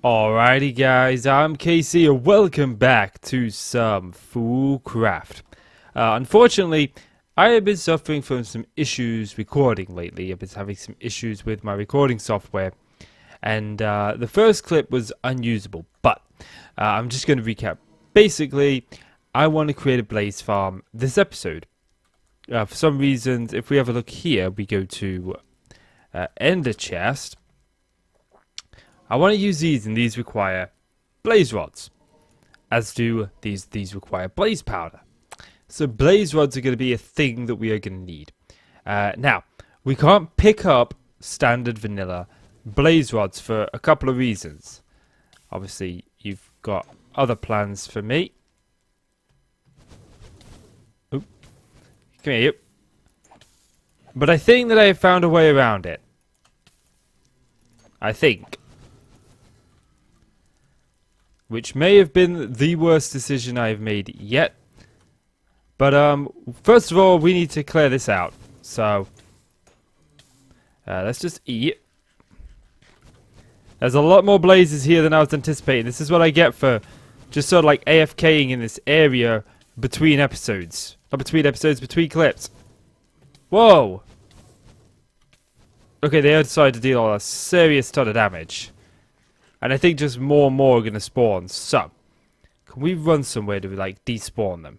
Alrighty guys, I'm Casey and welcome back to some Foolcraft. Unfortunately, I have been suffering from some issues recording lately. I've been having some issues with my recording software. And the first clip was unusable, but I'm just going to recap. Basically, I want to create a blaze farm this episode. For some reasons, if we have a look here, we go to Ender chest. I want to use these, and these require blaze rods, as do these require blaze powder. So blaze rods are going to be a thing that we are going to need. Now, we can't pick up standard vanilla blaze rods for a couple of reasons. Obviously, you've got other plans for me. Oop. Come here, you. But I think that I have found a way around it. I think. Which may have been the worst decision I have made yet. But first of all, we need to clear this out. So let's just eat. There's a lot more blazes here than I was anticipating. This is what I get for just sort of like AFKing in this area between episodes. Not between episodes, between clips. Whoa! Okay, they decided to deal a serious ton of damage. And I think just more and more are going to spawn. So, can we run somewhere to like despawn them?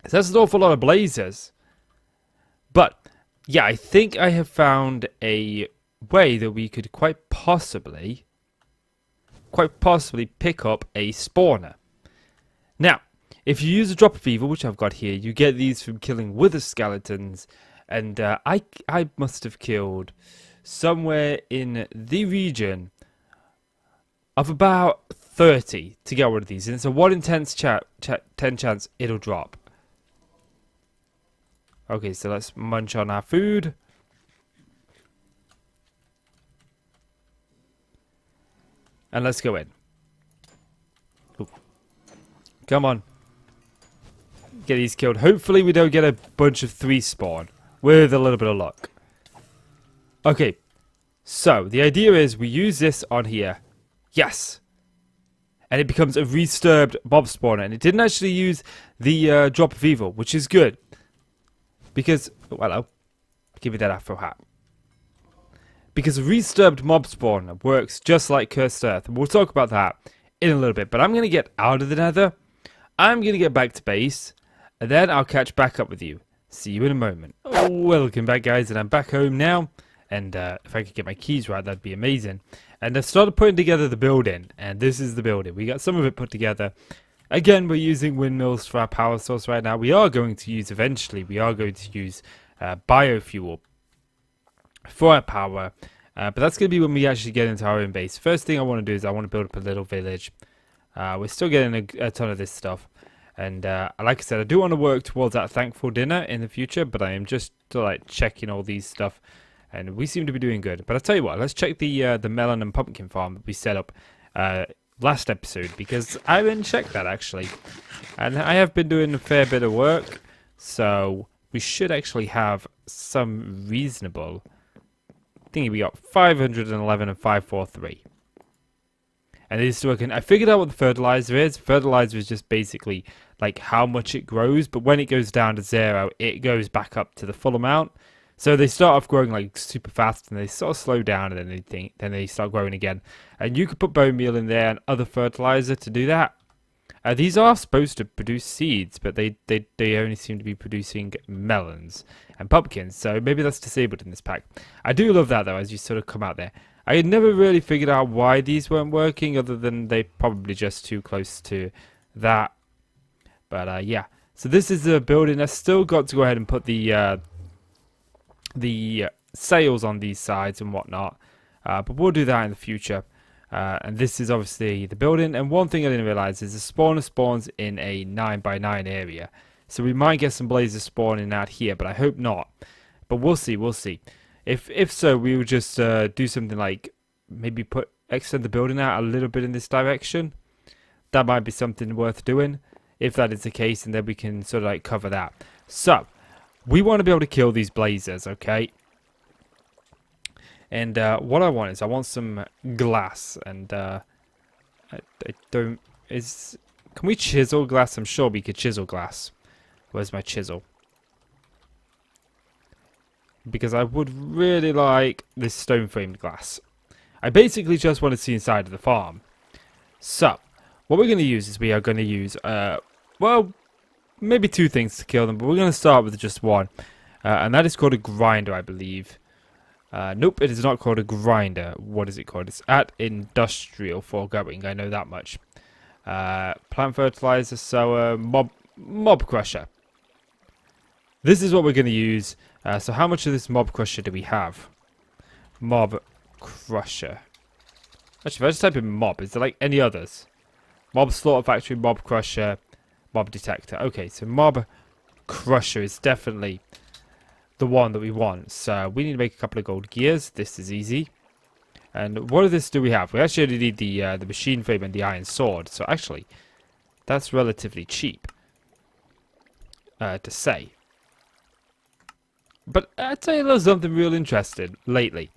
That's an awful lot of blazes. But, yeah, I think I have found a way that we could quite possibly pick up a spawner. Now, if you use a drop of evil, which I've got here, you get these from killing wither skeletons. And I must have killed somewhere in the region of about 30 to get one of these. And it's a 1 in 10 chance it'll drop. Okay, so let's munch on our food. And let's go in. Ooh. Come on. Get these killed. Hopefully we don't get a bunch of 3 spawn. With a little bit of luck. Okay. So, the idea is we use this on here. Yes! And it becomes a resturbed mob spawner. And it didn't actually use the drop of evil, which is good. Because, oh, hello. Give me that afro hat. Because a resturbed mob spawner works just like Cursed Earth. And we'll talk about that in a little bit. But I'm going to get out of the nether. I'm going to get back to base. And then I'll catch back up with you. See you in a moment. Oh, welcome back, guys. And I'm back home now. And if I could get my keys right, that'd be amazing. And I started putting together the building. And this is the building. We got some of it put together. Again, we're using windmills for our power source right now. We are going to use, eventually, biofuel for our power. But that's going to be when we actually get into our own base. First thing I want to do is I want to build up a little village. We're still getting a ton of this stuff. And like I said, I do want to work towards that thankful dinner in the future. But I am just like checking all these stuff. And we seem to be doing good. But I'll tell you what, let's check the melon and pumpkin farm that we set up last episode. Because I didn't check that actually. And I have been doing a fair bit of work. So we should actually have some reasonable... I think we got 511 and 543. And it is working. I figured out what the fertilizer is. Fertilizer is just basically like how much it grows. But when it goes down to 0, it goes back up to the full amount. So they start off growing like super fast, and they sort of slow down, and then they start growing again. And you could put bone meal in there and other fertilizer to do that. These are supposed to produce seeds, but they only seem to be producing melons and pumpkins. So maybe that's disabled in this pack. I do love that though, as you sort of come out there. I had never really figured out why these weren't working, other than they're probably just too close to that. But yeah, so this is the building. I still got to go ahead and put the sails on these sides and whatnot, but we'll do that in the future. And this is obviously the building. And one thing I didn't realize is the spawner spawns in a 9x9 area, so we might get some blazes spawning out here, but I hope not. But we'll see. If so, we will just do something like maybe extend the building out a little bit in this direction. That might be something worth doing if that is the case, and then we can sort of like cover that. So we want to be able to kill these blazers, okay? And what I want is I want some glass, and I don't... Can we chisel glass? I'm sure we could chisel glass. Where's my chisel? Because I would really like this stone-framed glass. I basically just want to see inside of the farm. So, what we're going to use is we are going to use, well, maybe two things to kill them, but we're going to start with just one. And that is called a grinder, I believe. Nope, it is not called a grinder. What is it called? It's at industrial foregoing, I know that much. Plant fertilizer, sower, mob crusher. This is what we're going to use. So how much of this mob crusher do we have? Mob crusher. Actually, if I just type in mob, is there like any others? Mob slaughter factory, mob crusher, mob detector. Okay, so mob crusher is definitely the one that we want. So we need to make a couple of gold gears. This is easy. And what of this do we have? We actually only need the machine frame and the iron sword. So actually, that's relatively cheap to say. But I'll tell you a little something real interesting lately.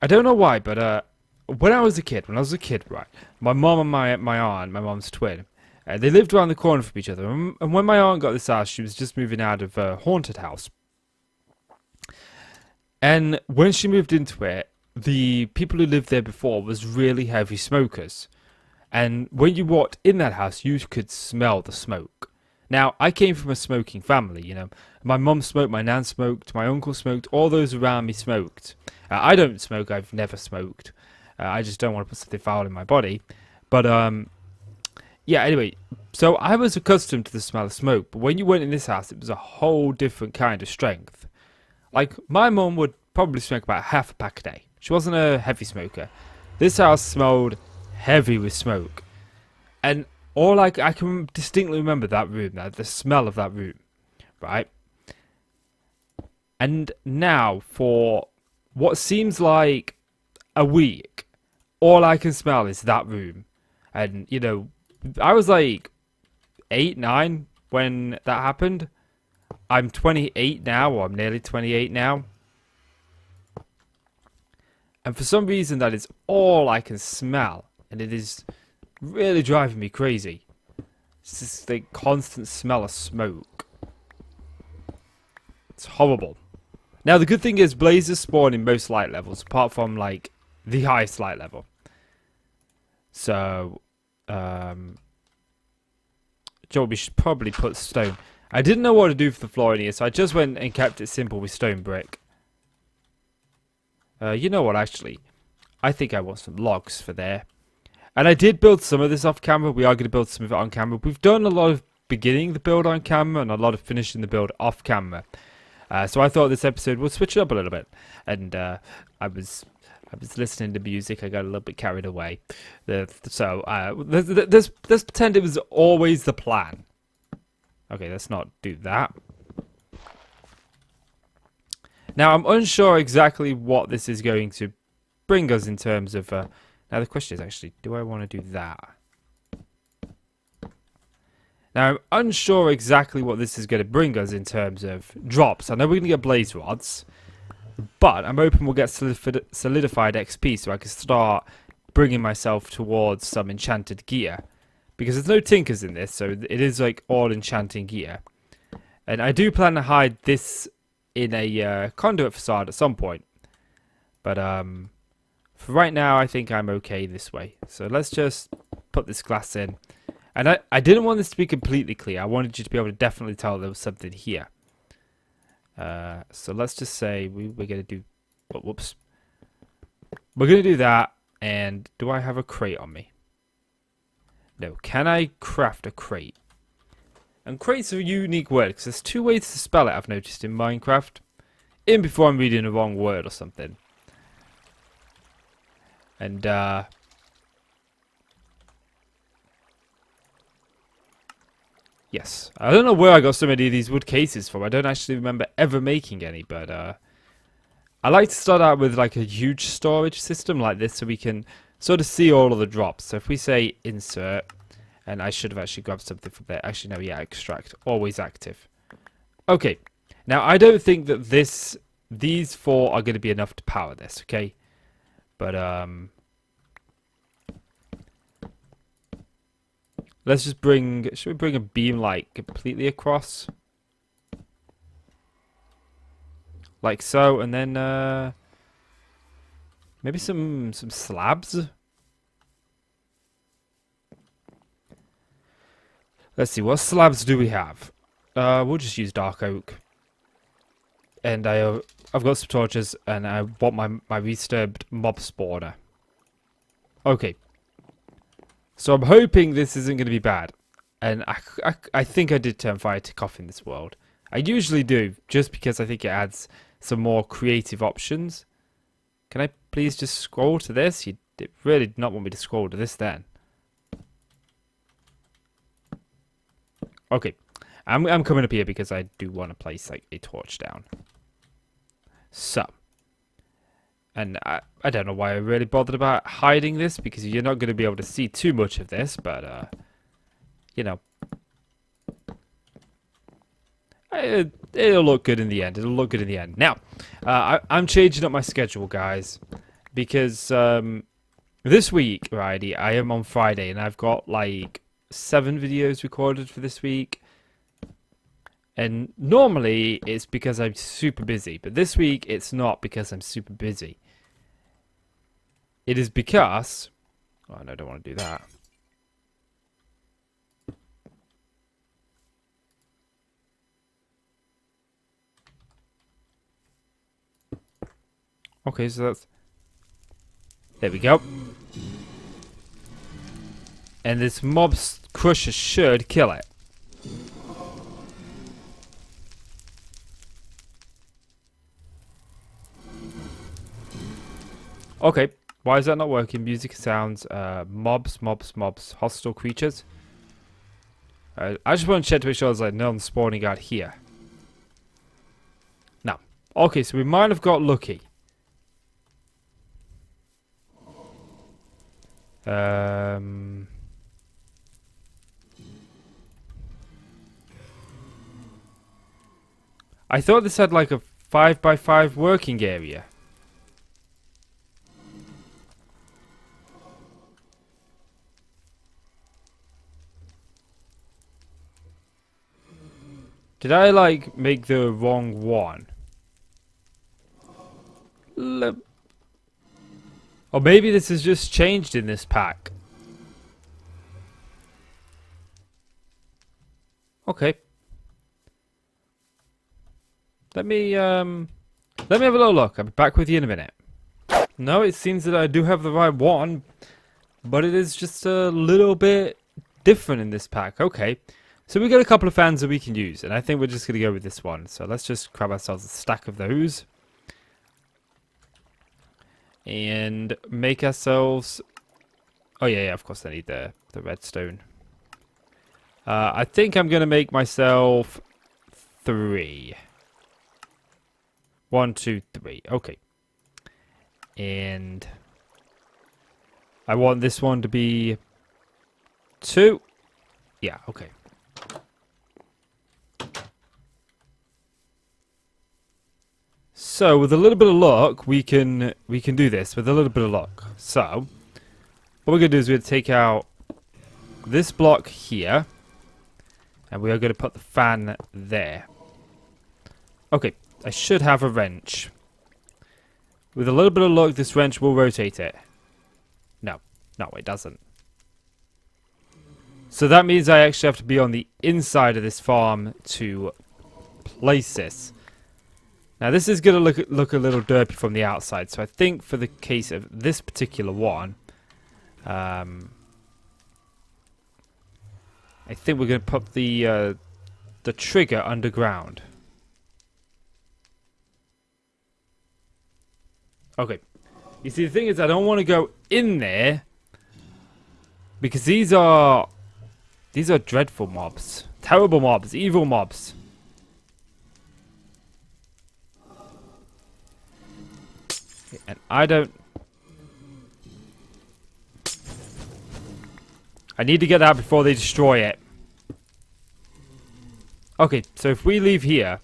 I don't know why, but when I was a kid, right, my mom and my aunt, my mom's twin, they lived around the corner from each other. And when my aunt got this house, she was just moving out of a haunted house. And when she moved into it, the people who lived there before was really heavy smokers. And when you walked in that house, you could smell the smoke. Now, I came from a smoking family, you know. My mum smoked, my nan smoked, my uncle smoked, all those around me smoked. I don't smoke, I've never smoked. I just don't want to put something foul in my body. But, yeah, anyway. So, I was accustomed to the smell of smoke. But when you went in this house, it was a whole different kind of strength. Like, my mum would probably smoke about half a pack a day. She wasn't a heavy smoker. This house smelled heavy with smoke. And all I can distinctly remember that room, the smell of that room, right? And now, for what seems like a week, all I can smell is that room. And, you know, I was like 8, 9 when that happened. I'm 28 now, or I'm nearly 28 now. And for some reason, that is all I can smell. And it is really driving me crazy. It's just the constant smell of smoke. It's horrible. Now, the good thing is blazes spawn in most light levels, apart from, like, the highest light level. So, Joel, we should probably put stone. I didn't know what to do for the floor in here, so I just went and kept it simple with stone brick. You know what, actually? I think I want some logs for there. And I did build some of this off camera. We are going to build some of it on camera. We've done a lot of beginning the build on camera and a lot of finishing the build off camera. So I thought this episode would switch it up a little bit. And I was listening to music. I got a little bit carried away. Let's pretend it was always the plan. Okay, let's not do that. Now, I'm unsure exactly what this is going to bring us in terms of... now, the question is actually, do I want to do that? Now, I'm unsure exactly what this is going to bring us in terms of drops. I know we're going to get blaze rods, but I'm hoping we'll get solidified XP so I can start bringing myself towards some enchanted gear. Because there's no tinkers in this, so it is like all enchanting gear. And I do plan to hide this in a conduit facade at some point. But for right now, I think I'm okay this way. So let's just put this glass in. And I didn't want this to be completely clear. I wanted you to be able to definitely tell there was something here. So let's just say we're going to do... Oh, whoops. We're going to do that. And do I have a crate on me? No. Can I craft a crate? And crate's a unique word because there's two ways to spell it, I've noticed in Minecraft. Even before I'm reading the wrong word or something. And, yes. I don't know where I got so many of these wood cases from. I don't actually remember ever making any, but, I like to start out with, like, a huge storage system like this so we can sort of see all of the drops. So if we say insert... And I should have actually grabbed something from there. Actually, no, yeah, extract. Always active. Okay. Now, I don't think that this these 4 are going to be enough to power this, okay? But let's just bring, should we bring a beam like completely across? Like so, and then maybe some slabs? Let's see, what slabs do we have? We'll just use dark oak. And I've got some torches, and I want my disturbed mob spawner. Okay. So I'm hoping this isn't going to be bad. And I think I did turn fire tick off in this world. I usually do, just because I think it adds some more creative options. Can I please just scroll to this? You really did not want me to scroll to this then. Okay. I'm coming up here because I do want to place like a torch down. So. And I don't know why I really bothered about hiding this, because you're not going to be able to see too much of this, but, you know. It'll look good in the end. It'll look good in the end. Now, I'm changing up my schedule, guys, because this week, righty, I am on Friday, and I've got, like, 7 videos recorded for this week. And normally, it's because I'm super busy, but this week, it's not because I'm super busy. It is because... Oh, no, I don't want to do that. Okay, so that's... There we go. And this mob crusher should kill it. Okay. Why is that not working? Music sounds, mobs, hostile creatures. I just want to check to make sure there's like none spawning out here. No. Okay, so we might have got lucky. I thought this had like a 5x5 working area. Did I, like, make the wrong one? Or maybe this has just changed in this pack. Okay. Let me have a little look. I'll be back with you in a minute. No, it seems that I do have the right one, but it is just a little bit different in this pack. Okay. So we got a couple of fans that we can use, and I think we're just going to go with this one. So let's just grab ourselves a stack of those. And make ourselves... Oh, yeah, of course I need the redstone. I think I'm going to make myself 3. 1, 2, 3. Okay. And I want this one to be 2. Yeah, okay. So with a little bit of luck, we can do this with a little bit of luck. So what we're gonna do is we're gonna take out this block here, and we are gonna put the fan there. Okay, I should have a wrench. With a little bit of luck, this wrench will rotate it. No, it doesn't. So that means I actually have to be on the inside of this farm to place this. Now this is going to look a little derpy from the outside, so I think for the case of this particular one, I think we're going to put the trigger underground. Okay. You see, the thing is, I don't want to go in there because these are dreadful mobs, terrible mobs, evil mobs. And I need to get out before they destroy it. Okay, so if we leave here,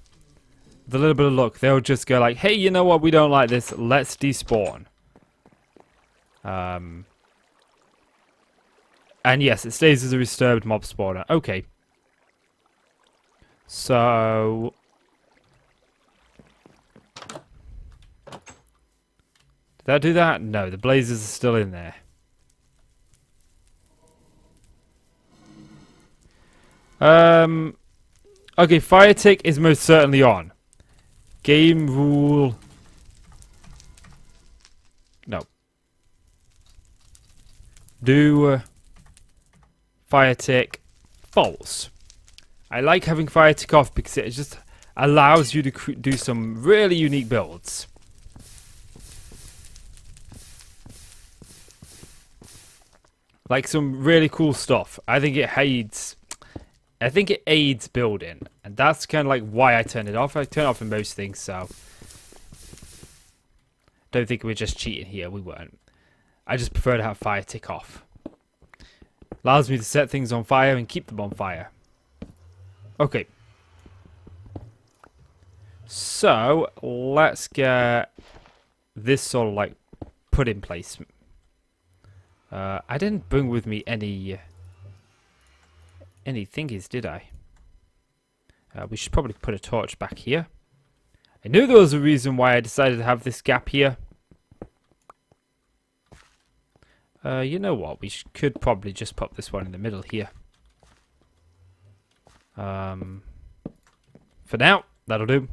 the little bit of luck, they'll just go like, hey, you know what? We don't like this. Let's despawn. And yes, it stays as a disturbed mob spawner. Okay. So... did that do that? No, the blazes are still in there. Okay, fire tick is most certainly on. Game rule... no. Do fire tick false. I like having fire tick off because it just allows you to do some really unique builds. Like some really cool stuff. I think it aids building, and that's kind of like why I turned it off. I turn it off in most things, so don't think we're just cheating here. We weren't. I just prefer to have fire tick off. Allows me to set things on fire and keep them on fire. Okay. So let's get this sort of like put in place. I didn't bring with me any thingies, did I? We should probably put a torch back here. I knew there was a reason why I decided to have this gap here. You know what? We could probably just pop this one in the middle here. For now, that'll do.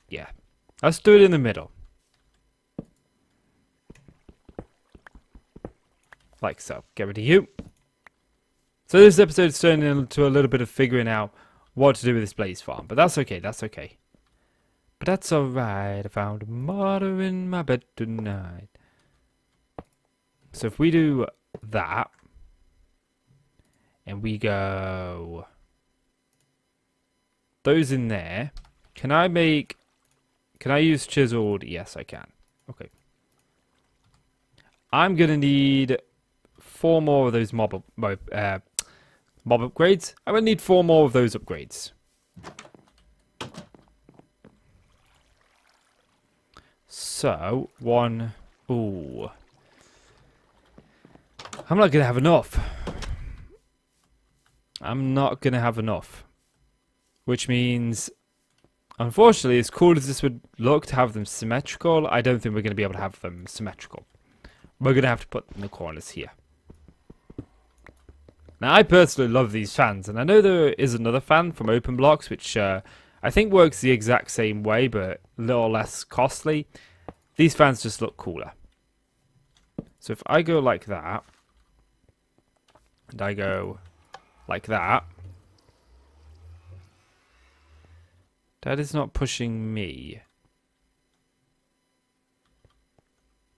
Yeah. Let's do it in the middle. Like so. Get rid of you. So this episode is turning into a little bit of figuring out what to do with this blaze farm. But that's okay, that's okay. But that's alright. I found a martyr in my bed tonight. So if we do that, and we go those in there, can I use chiseled? Yes, I can. Okay. I'm gonna need 4 more of those mob upgrades. I'm gonna need 4 more of those upgrades. So, 1. Ooh. I'm not gonna have enough. I'm not gonna have enough. Which means, unfortunately, as cool as this would look to have them symmetrical, I don't think we're gonna be able to have them symmetrical. We're gonna have to put them in the corners here. Now, I personally love these fans, and I know there is another fan from Open Blocks, which I think works the exact same way, but a little less costly. These fans just look cooler. So if I go like that, and I go like that, that is not pushing me.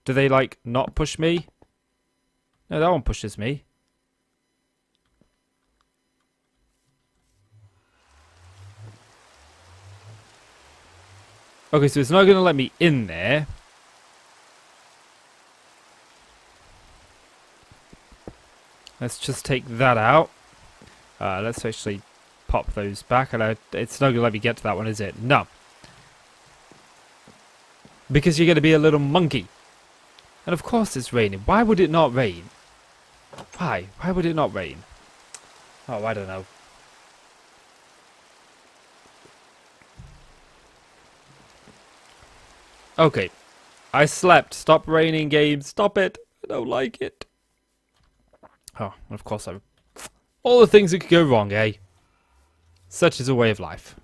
Do they, like, not push me? No, that one pushes me. Okay, so it's not going to let me in there. Let's just take that out. Let's actually pop those back. And it's not going to let me get to that one, is it? No. Because you're going to be a little monkey. And of course it's raining. Why would it not rain? Why? Why would it not rain? Oh, I don't know. Okay. I slept. Stop raining, game. Stop it. I don't like it. Oh, of course all the things that could go wrong, eh? Such is a way of life.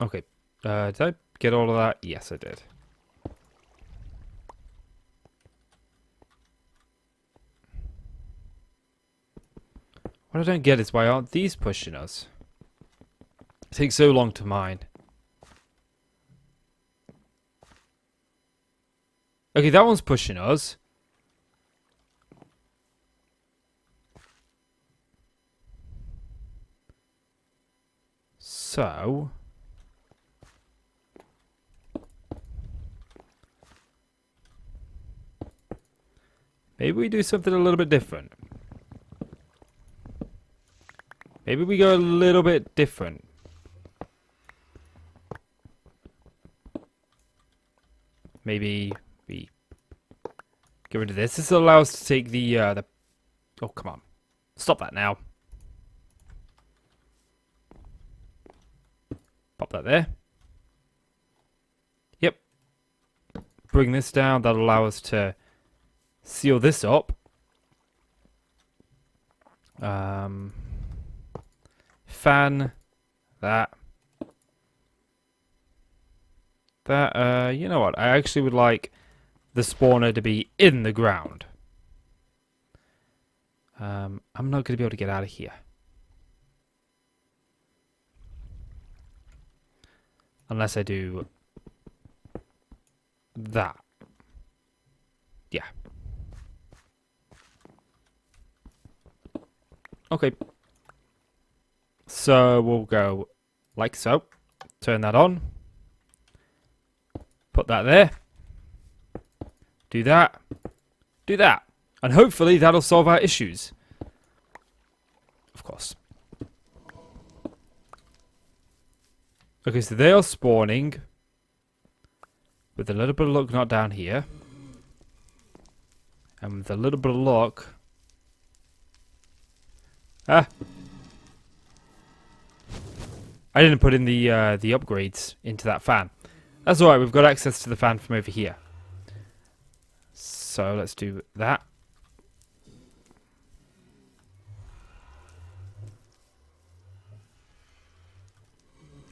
Okay. Did I get all of that? Yes, I did. What I don't get is why aren't these pushing us? It takes so long to mine. Okay, that one's pushing us. So... maybe we do something a little bit different. Maybe we go a little bit different. Maybe we get rid of this. This will allow us to take the oh, come on. Stop that now. Pop that there. Yep. Bring this down. That'll allow us to seal this up. Fan that. You know what? I actually would like the spawner to be in the ground. I'm not going to be able to get out of here. Unless I do that. Yeah. Okay. So we'll go like so. Turn that on. Put that there. Do that. Do that. And hopefully that'll solve our issues. Of course. Okay, so they are spawning. With a little bit of luck, not down here. And with a little bit of luck... Ah! I didn't put in the upgrades into that fan. That's alright, we've got access to the fan from over here. So let's do that.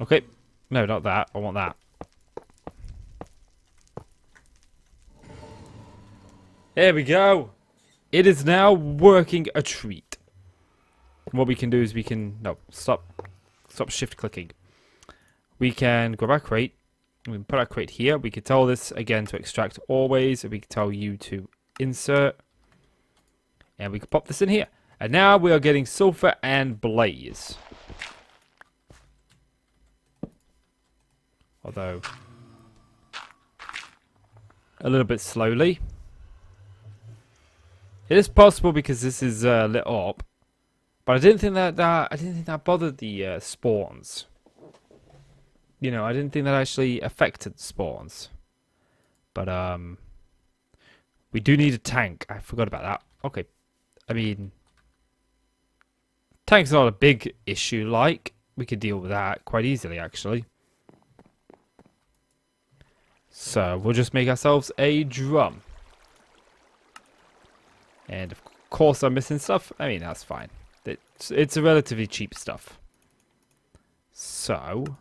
Okay. No, not that. I want that. There we go. It is now working a treat. What we can do is we can... No, stop shift clicking. We can grab our crate. We can put our crate here. We can tell this again to extract always. We can tell you to insert. And we can pop this in here. And now we are getting sulfur and blaze. Although a little bit slowly. It is possible because this is lit up. But I didn't think that bothered the spawns. You know, I didn't think that actually affected spawns. But we do need a tank. I forgot about that. Okay. I mean, tank's not a big issue, like. We could deal with that quite easily, actually. So, we'll just make ourselves a drum. And, of course, I'm missing stuff. I mean, that's fine. It's a relatively cheap stuff. So,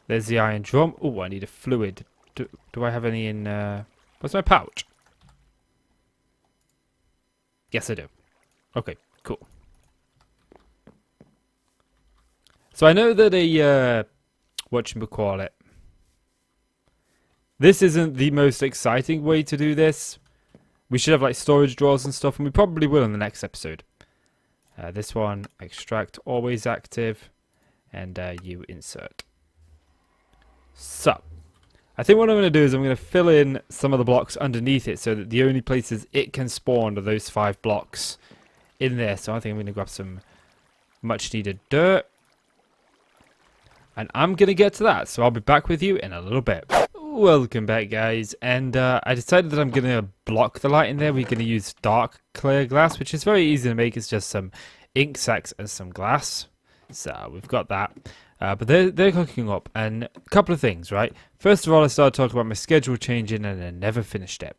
there's the iron drum. Oh, I need a fluid. Do I have any in... where's my pouch? Yes, I do. Okay, cool. So I know that a... whatchamacallit. This isn't the most exciting way to do this. We should have like storage drawers and stuff, and we probably will in the next episode. This one, extract, always active, and you insert. So, I think what I'm going to do is I'm going to fill in some of the blocks underneath it so that the only places it can spawn are those 5 blocks in there. So I think I'm going to grab some much needed dirt. And I'm going to get to that, so I'll be back with you in a little bit. Welcome back, guys, and I decided that I'm going to block the light in there. We're going to use dark clear glass, which is very easy to make. It's just some ink sacks and some glass. So we've got that. But they're cooking up, and a couple of things, right? First of all, I started talking about my schedule changing, and I never finished it.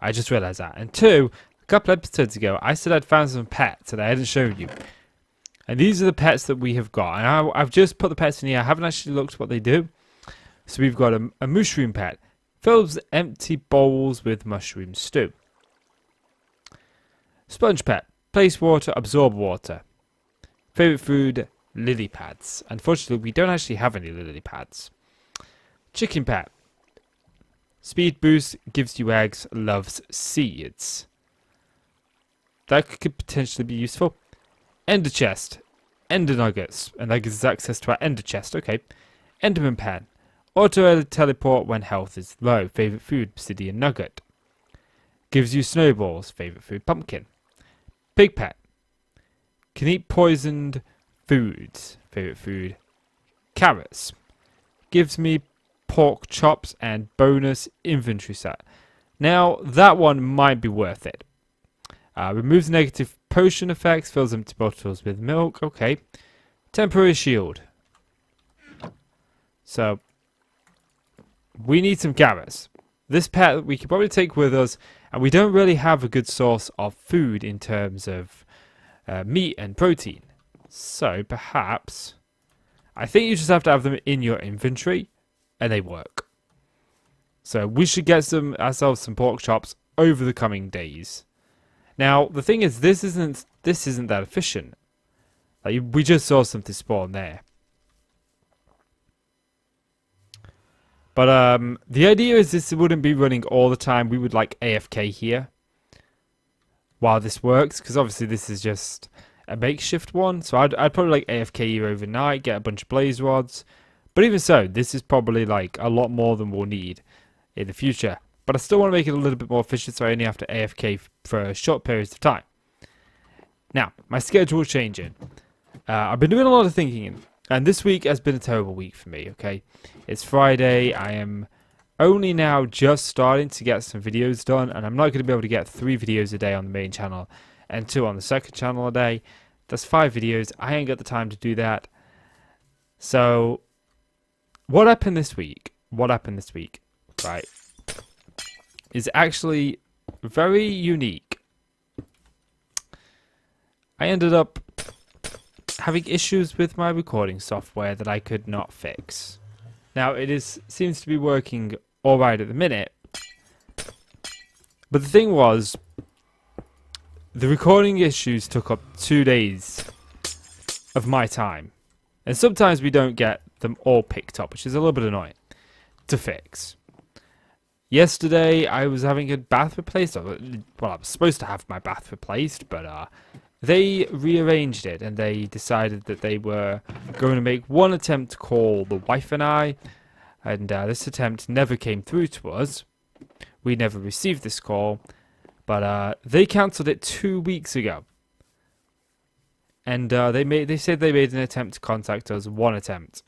I just realised that. And 2, a couple episodes ago, I said I'd found some pets that I hadn't shown you. And these are the pets that we have got. And I've just put the pets in here. I haven't actually looked at what they do. So we've got a mushroom pet. Fills empty bowls with mushroom stew. Sponge pet. Place water, absorb water. Favorite food, lily pads. Unfortunately, we don't actually have any lily pads. Chicken pet. Speed boost, gives you eggs, loves seeds. That could potentially be useful. Ender chest. Ender nuggets. And that gives us access to our ender chest. Okay. Enderman pen. Auto teleport when health is low. Favorite food, obsidian nugget. Gives you snowballs. Favorite food, pumpkin. Pig pet. Can eat poisoned foods. Favorite food, carrots. Gives me pork chops and bonus inventory set. Now, that one might be worth it. Removes negative potion effects. Fills empty bottles with milk. Okay. Temporary shield. So, we need some carrots. This pet we could probably take with us, and we don't really have a good source of food in terms of meat and protein. So, perhaps, I think you just have to have them in your inventory, and they work. So, we should get ourselves some pork chops over the coming days. Now, the thing is, this isn't that efficient. Like, we just saw something spawn there. But the idea is this wouldn't be running all the time. We would like AFK here while this works, because obviously this is just a makeshift one. So I'd probably like AFK here overnight, get a bunch of blaze rods. But even so, this is probably like a lot more than we'll need in the future. But I still want to make it a little bit more efficient, so I only have to AFK for short periods of time. Now, my schedule changing. I've been doing a lot of thinking, and this week has been a terrible week for me, okay? It's Friday. I am only now just starting to get some videos done, and I'm not going to be able to get 3 videos a day on the main channel and 2 on the second channel a day. That's 5 videos. I ain't got the time to do that. So, what happened this week? Right, is actually very unique. I ended up having issues with my recording software that I could not fix. Now, seems to be working alright at the minute. But the thing was, the recording issues took up 2 days of my time. And sometimes we don't get them all picked up, which is a little bit annoying to fix. Yesterday, I was having a bath replaced. Well, I was supposed to have my bath replaced, but they rearranged it, and they decided that they were going to make one attempt to call the wife and I, and this attempt never came through to us. We never received this call, but they cancelled it 2 weeks ago. And they said they made an attempt to contact us, one attempt.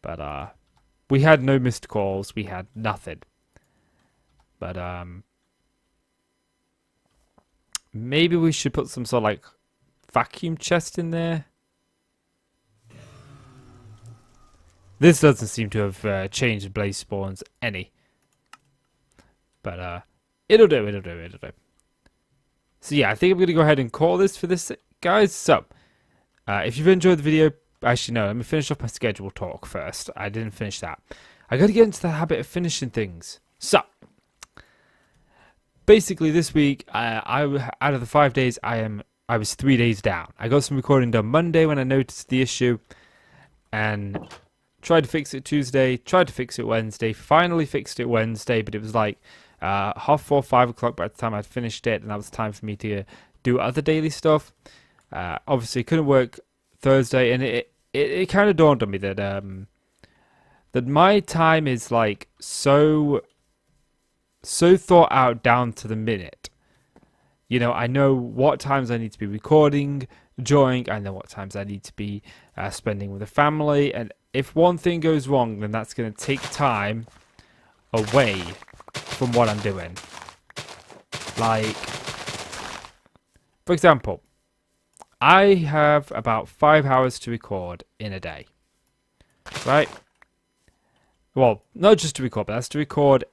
But we had no missed calls, we had nothing. But maybe we should put some sort of like vacuum chest in there. This doesn't seem to have changed blaze spawns any. But it'll do. So yeah, I think I'm going to go ahead and call this for this, guys. So, if you've enjoyed the video, actually no, let me finish off my schedule talk first. I didn't finish that. I got to get into the habit of finishing things. So, basically this week, out of the 5 days, I was 3 days down. I got some recording done Monday when I noticed the issue, and tried to fix it Tuesday, tried to fix it Wednesday, finally fixed it Wednesday, but it was like 4:30, 5 o'clock by the time I'd finished it, and that was time for me to do other daily stuff. Obviously, it couldn't work Thursday, and it kind of dawned on me that that my time is like so thought out down to the minute. You know, I know what times I need to be recording during, I know what times I need to be spending with the family, and if one thing goes wrong, then that's going to take time away from what I'm doing. Like, for example, I have about 5 hours to record in a day, right? Well, not just to record, but that's to record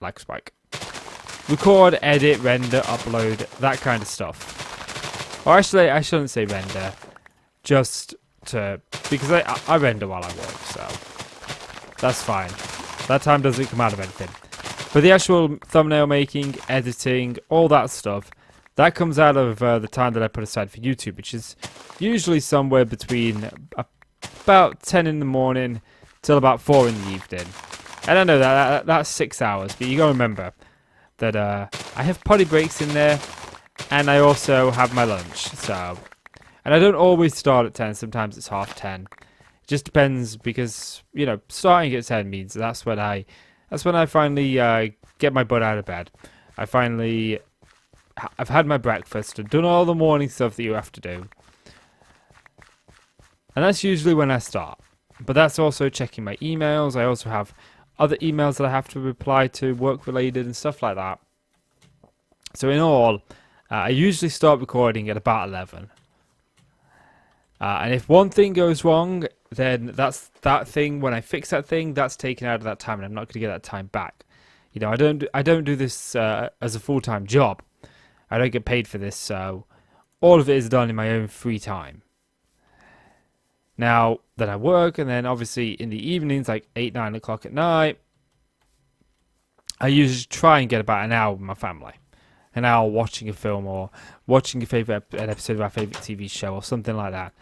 like Spike. Record, edit, render, upload, that kind of stuff. Or actually, I shouldn't say render, just to, because I render while I work, so that's fine. That time doesn't come out of anything. But the actual thumbnail making, editing, all that stuff, that comes out of the time that I put aside for YouTube, which is usually somewhere between about 10 in the morning till about 4 in the evening. And I know that's 6 hours, but you gotta remember that I have potty breaks in there, and I also have my lunch. So, and I don't always start at 10. Sometimes it's 10:30. It just depends, because you know, starting at 10 means that's when I finally get my butt out of bed. I've had my breakfast and done all the morning stuff that you have to do. And that's usually when I start. But that's also checking my emails. I also have other emails that I have to reply to, work related and stuff like that. So in all, I usually start recording at about 11. And if one thing goes wrong, then that's that thing. When I fix that thing, that's taken out of that time, and I'm not going to get that time back. You know, I don't do this as a full-time job. I don't get paid for this, so all of it is done in my own free time. Now that I work, and then obviously in the evenings, like 8, 9 o'clock at night, I usually try and get about an hour with my family. An hour watching a film or watching an episode of our favourite TV show or something like that.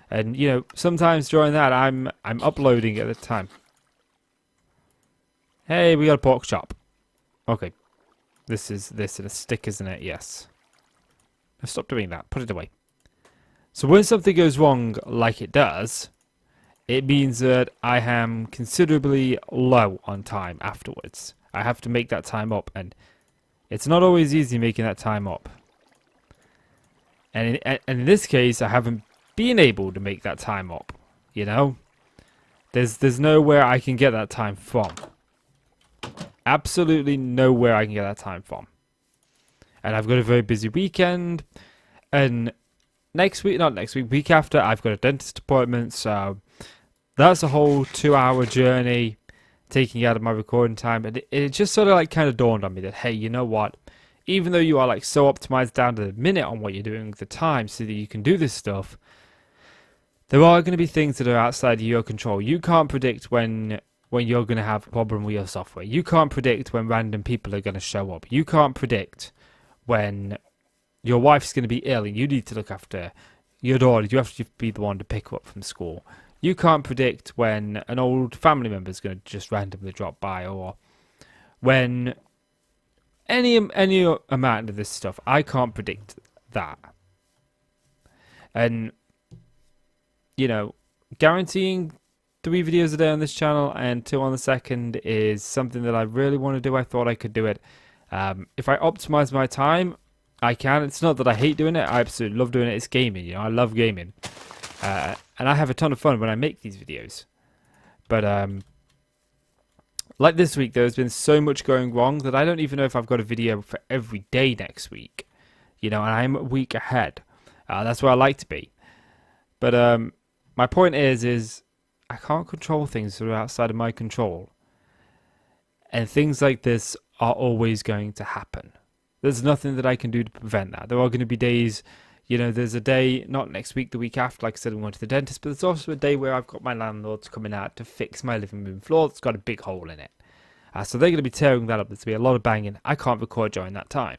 And, you know, sometimes during that, I'm uploading at the time. Hey, we got a pork chop. Okay. This is a stick, isn't it? Yes. Now stop doing that. Put it away. So when something goes wrong like it does, it means that I am considerably low on time afterwards. I have to make that time up, and it's not always easy making that time up. And in this case, I haven't been able to make that time up, you know? There's nowhere I can get that time from. Absolutely nowhere I can get that time from. And I've got a very busy weekend, and week after, I've got a dentist appointment, so that's a whole 2-hour journey taking out of my recording time. And it just sort of like kind of dawned on me that, hey, you know what? Even though you are like so optimized down to the minute on what you're doing with the time so that you can do this stuff, there are going to be things that are outside of your control. You can't predict when you're going to have a problem with your software. You can't predict when random people are going to show up. You can't predict when your wife's going to be ill and you need to look after your daughter. You have to be the one to pick her up from school. You can't predict when an old family member is going to just randomly drop by, or when any amount of this stuff. I can't predict that. And, you know, guaranteeing 3 videos a day on this channel and 2 on the second is something that I really want to do. I thought I could do it. If I optimize my time, I can. It's not that I hate doing it. I absolutely love doing it. It's gaming, you know. I love gaming. And I have a ton of fun when I make these videos. But, like this week, there's been so much going wrong that I don't even know if I've got a video for every day next week. You know, and I'm a week ahead. That's where I like to be. But, my point is I can't control things that are outside of my control. And things like this are always going to happen. There's nothing that I can do to prevent that. There are going to be days, you know, there's a day, not next week, the week after, like I said, I'm going to the dentist, but there's also a day where I've got my landlords coming out to fix my living room floor that's got a big hole in it. So they're going to be tearing that up. There's going to be a lot of banging. I can't record during that time.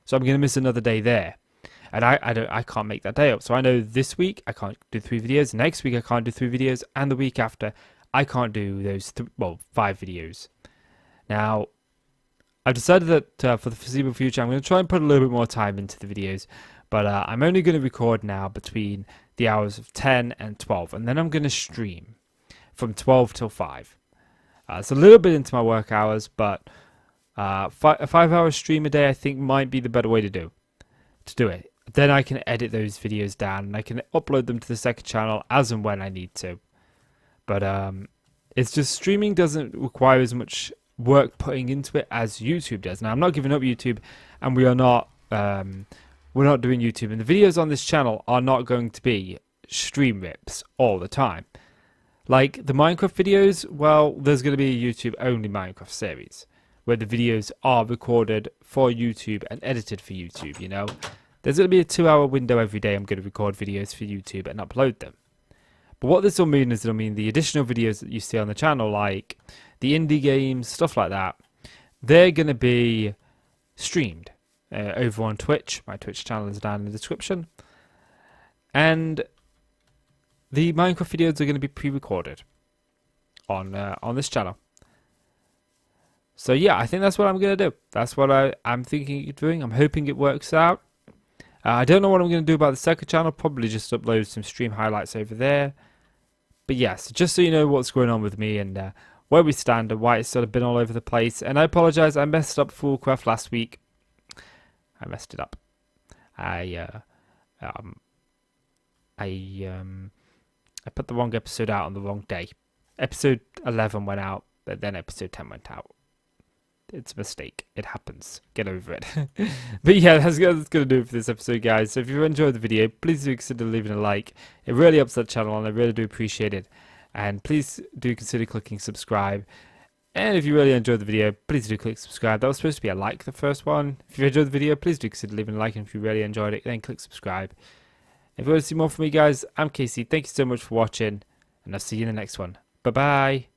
So I'm going to miss another day there. And I can't make that day up. So I know this week I can't do 3 videos. Next week I can't do 3 videos. And the week after I can't do those 5 videos. Now, I've decided that for the foreseeable future, I'm going to try and put a little bit more time into the videos. But I'm only going to record now between the hours of 10 and 12. And then I'm going to stream from 12 till 5. It's a little bit into my work hours, but a 5-hour stream a day I think might be the better way to do it. Then I can edit those videos down and I can upload them to the second channel as and when I need to. But it's just streaming doesn't require as much work putting into it as YouTube does. Now, I'm not giving up YouTube, and we're not doing YouTube, and the videos on this channel are not going to be stream rips all the time. Like the Minecraft videos, well, there's going to be a YouTube only Minecraft series where the videos are recorded for YouTube and edited for YouTube, you know. There's going to be a 2-hour window every day I'm going to record videos for YouTube and upload them. But what this will mean is it'll mean the additional videos that you see on the channel, like the indie games, stuff like that, they're going to be streamed over on Twitch. My Twitch channel is down in the description. And the Minecraft videos are going to be pre-recorded on this channel. So yeah, I think that's what I'm going to do. That's what I'm thinking of doing. I'm hoping it works out. I don't know what I'm going to do about the second channel. Probably just upload some stream highlights over there. But yes, just so you know what's going on with me and where we stand and why it's sort of been all over the place. And I apologize, I messed up Foolcraft last week. I messed it up. I put the wrong episode out on the wrong day. Episode 11 went out, but then episode 10 went out. It's a mistake. It happens. Get over it. But yeah, that's going to do it for this episode, guys. So if you enjoyed the video, please do consider leaving a like. It really helps the channel, and I really do appreciate it. And please do consider clicking subscribe. And if you really enjoyed the video, please do click subscribe. That was supposed to be a like, the first one. If you enjoyed the video, please do consider leaving a like. And if you really enjoyed it, then click subscribe. If you want to see more from me, guys, I'm Casey. Thank you so much for watching, and I'll see you in the next one. Bye-bye.